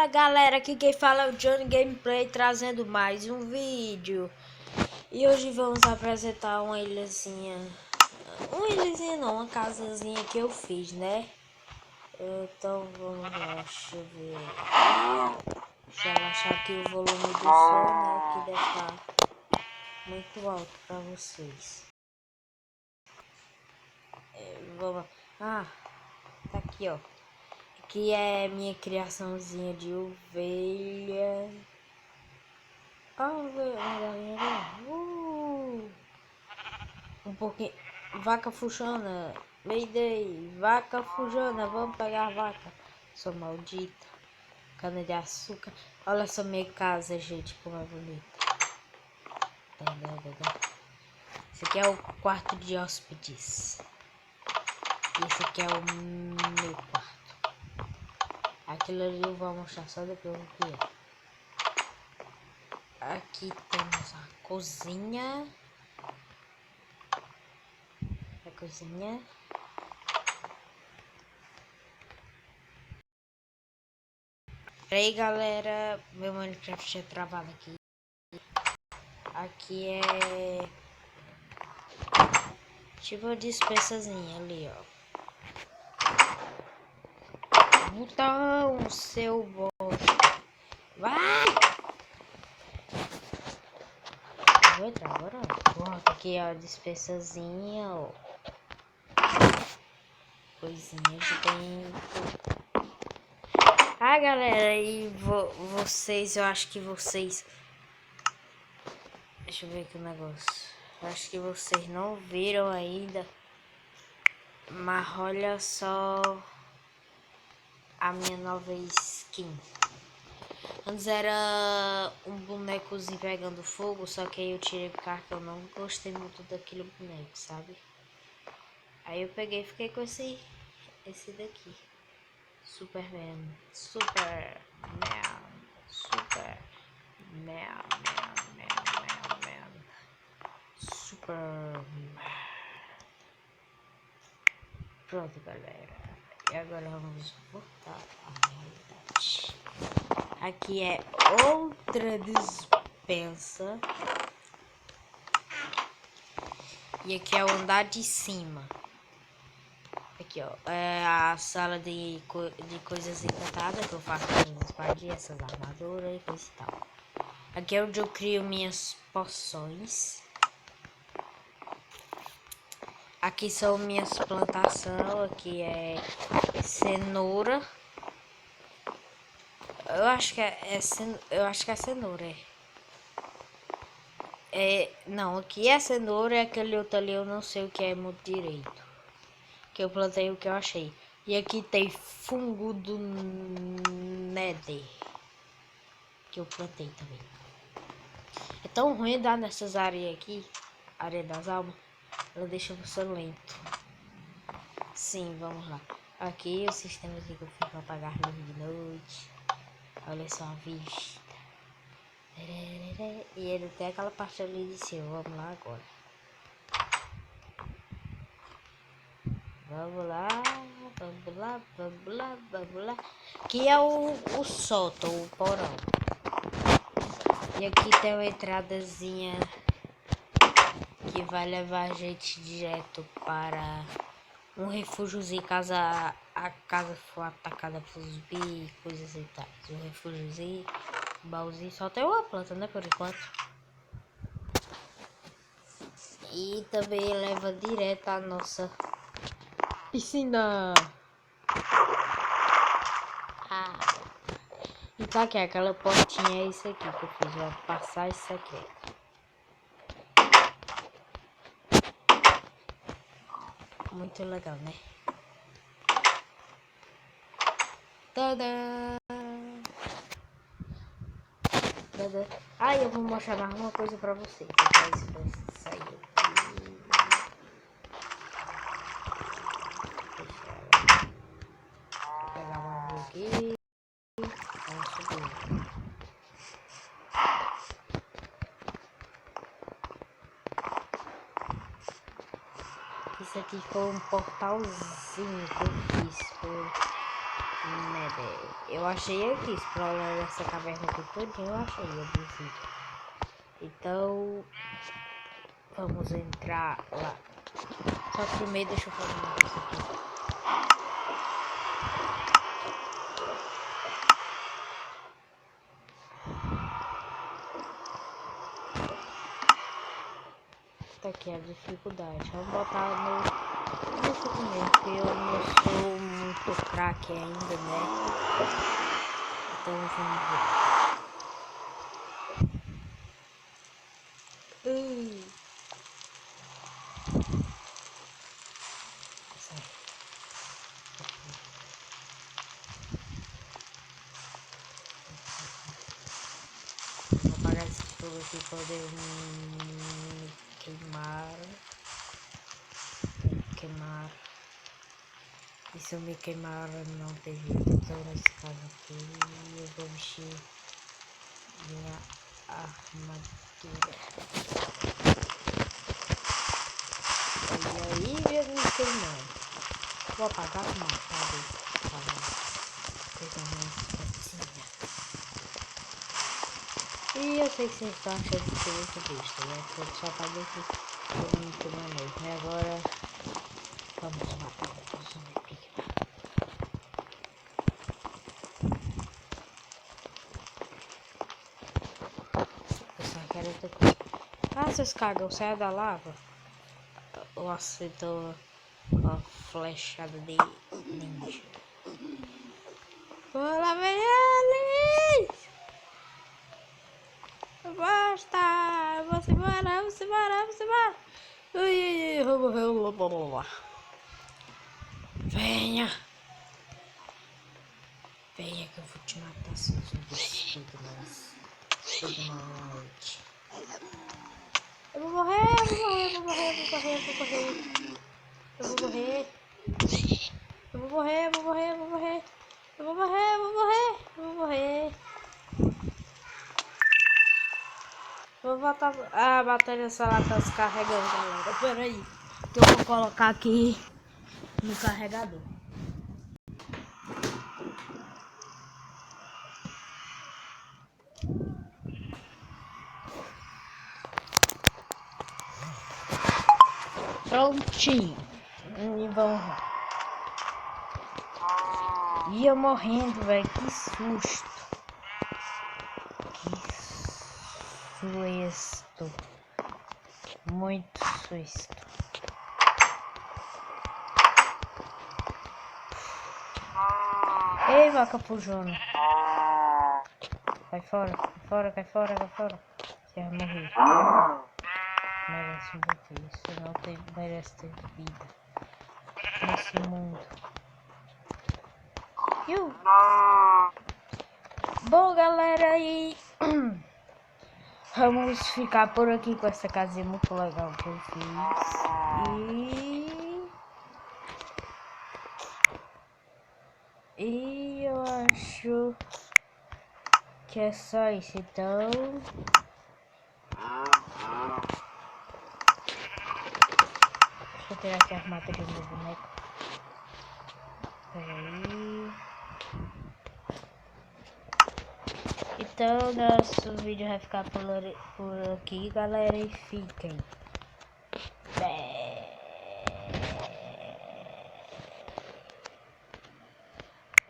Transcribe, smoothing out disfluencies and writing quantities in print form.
Fala galera, aqui quem fala é o Johnny Gameplay trazendo mais um vídeo. E hoje vamos apresentar uma ilhazinha. Uma ilhazinha não, uma casazinha que eu fiz, né? Então vamos lá, deixa eu ver. Deixa eu abaixar aqui o volume do som, né? Que deve estar muito alto pra vocês. Vamos. Tá aqui, ó. Aqui é minha criaçãozinha de ovelha. Uma galinha ali. Um pouquinho. Vaca fuxona. Mayday. Vaca fuxona. Vamos pegar a vaca. Sou maldita. Cana de açúcar. Olha só minha casa, gente. Como é bonita. Esse aqui é o quarto de hóspedes. E esse aqui é o meu quarto. Aquilo ali eu vou mostrar só depois o que é. Aqui temos a cozinha. Aí galera, meu Minecraft tinha travado aqui. Aqui é tipo uma dispensazinha ali, ó. Botão, seu bosta. Vai! Vou entrar agora. Pronto, aqui ó, dispensazinha, ó. Coisinha de dentro. Galera, e vocês, eu acho que vocês... Deixa eu ver aqui o negócio. Eu acho que vocês não viram ainda. Mas olha só a minha nova skin. Antes era um bonecozinho pegando fogo, só que aí eu tirei porque eu não gostei muito daquele boneco, sabe? Aí eu peguei e fiquei com esse daqui. Superman. Pronto, galera. E agora vamos voltar à realidade. Aqui é outra dispensa. E aqui é o andar de cima. Aqui, ó. É a sala de coisas encantadas que eu faço com as espadinhas, essas armaduras e coisa e tal. Aqui é onde eu crio minhas poções. Aqui são minhas plantações. Aqui é cenoura. Eu acho que é cenoura. Não, aqui é cenoura e aquele outro ali eu não sei o que é muito direito. Que eu plantei o que eu achei. E aqui tem fungo do Nether. Que eu plantei também. É tão ruim dar nessas áreas aqui. Área das almas. Ela deixa você lento. Sim, vamos lá. Aqui o sistema aqui que eu fiz para apagar luz de noite. Olha só a vista. E ele tem aquela parte ali de cima. Vamos lá agora. Vamos lá. Aqui é o sótão, o porão. E aqui tem uma entradazinha que vai levar a gente direto para um refúgiozinho caso a casa for atacada por zumbis, coisas e tal. Um refúgiozinho, um baúzinho, só tem uma planta, né, por enquanto. E também leva direto a nossa piscina. Então aqui, aquela portinha é isso aqui que eu fiz, ó, passar isso aqui. Muito legal, né? Tadã! Eu vou mostrar mais uma coisa pra vocês. Isso vai sair aqui. Vou pegar uma árvore aqui. Vamos subir. Isso aqui foi um portalzinho que eu fiz. Nether. Eu achei aqui, explorando essa caverna aqui todinha, eu achei a visita. Então, vamos entrar lá. Só que primeiro deixa eu fazer uma coisa aqui. Tá aqui a dificuldade. Vamos botar no primeiro, porque eu não sou muito craque ainda, né? Então vamos ver. Vou apagar esse fogo aqui para poder me queimar. E se eu me queimar não tem jeito. Então nesse caso aqui eu vou mexer minha armadura. E aí mesmo me queimando. Vou apagar com uma coisa mais facinha. E eu sei que vocês estão achando que eu muito besta, né? Porque eu só apaguei aqui por muito maneiro. E agora vamos matar o zumbi pigma. Eu só quero outra coisa. Ah, vocês cagam, saia da lava. Ou acertou a flechada de ninja. Bora ver eles! Basta! Vamos embora, vamos embora, vamos embora! Venha! Venha que eu vou te matar, seus zumbis pigmas. Eu vou morrer, eu vou morrer. Eu vou morrer. Vou voltar. A bateria só lá tá descarregando, galera. Pera aí. Que eu vou colocar aqui no carregador. Prontinho. E vamos lá. Ia morrendo, velho. Que susto. Susto. Muito susto. Ei, vaca pujona. Cai fora. Você vai morrer. Merece morrer. Você não merece ter vida nesse mundo. Bom, galera, aí vamos ficar por aqui com essa casinha muito legal que eu fiz. E eu acho que é só isso, então. Deixa eu tirar aqui a armadura do meu boneco. Peraí. Então, nosso vídeo vai ficar por aqui, galera, e fiquem.